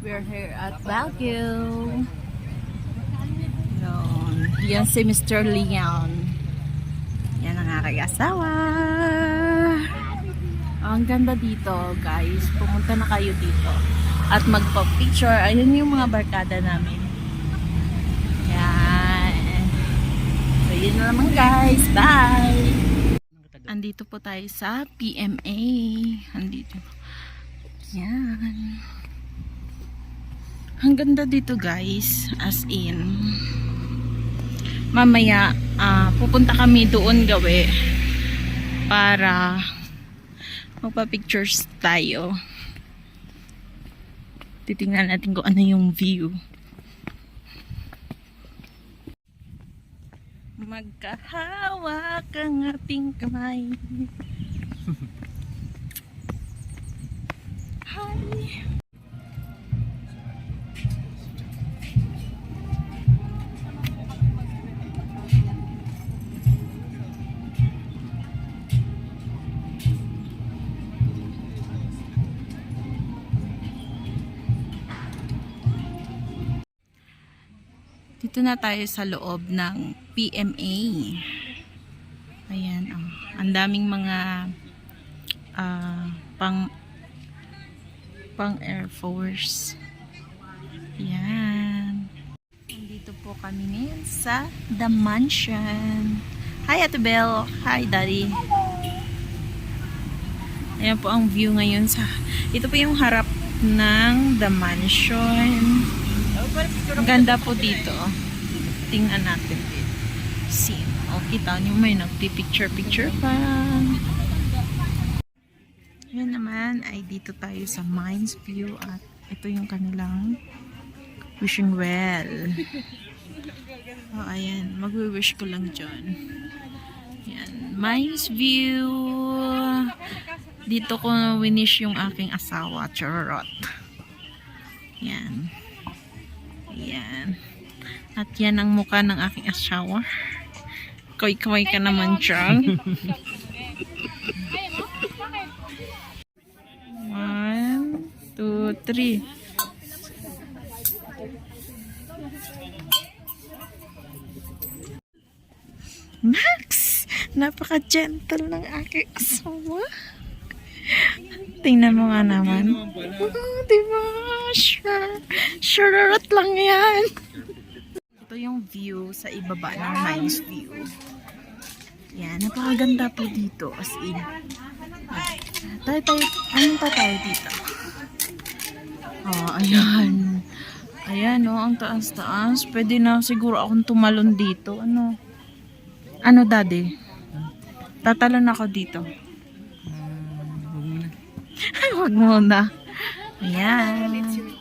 We're here at Baguio. Yan si Mr. Leon. Yan ang aking asawa. Ang ganda dito, guys. Pumunta na kayo dito. At magpa-picture. Ayun yung mga barkada namin. Yan. So, yun na naman, guys. Bye! Andito po tayo sa PMA. Andito. Yan. Ang ganda dito, guys. As in. Mamaya, pupunta kami doon gawi para magpa-pictures tayo. Titingnan natin kung ano yung view. Magkahawak ang ating kamay. Hi! Dito na tayo sa loob ng PMA. Ayan, ang daming mga pang Air Force. Ayan. Dito po kami ngayon sa The Mansion. Hi, Ate Belle. Hi, Daddy. Ayan po ang view ngayon sa... Ito po yung harap ng The Mansion. Ang ganda po dito. Tingnan natin dito. See. O, kita nyo may nagpipicture-picture pa. Yan naman ay dito tayo sa Mines View at ito yung kanilang wishing well. O, ayan. Magwi-wish ko lang dyan. Yan. Mines View. Dito ko winish yung aking asawa. Charot. Yan. Yan. At yan ang mukha ng aking asawa. Kaway-kaway ka naman dyan. 1, 2, 3. Max! Napaka-gentle ng aking asawa. Tingnan mo nga naman. Oh, diba? Sure lang yan. Ito yung view sa ibaba ng Mines View. Yan, napakaganda po dito. As in. Anong tayo dito? Oh, ayan. Ayan, oh, ang taas-taas. Pwede na siguro akong tumalon dito. Ano, Daddy? Tatalon ako dito. Ay, wag muna. Ayan.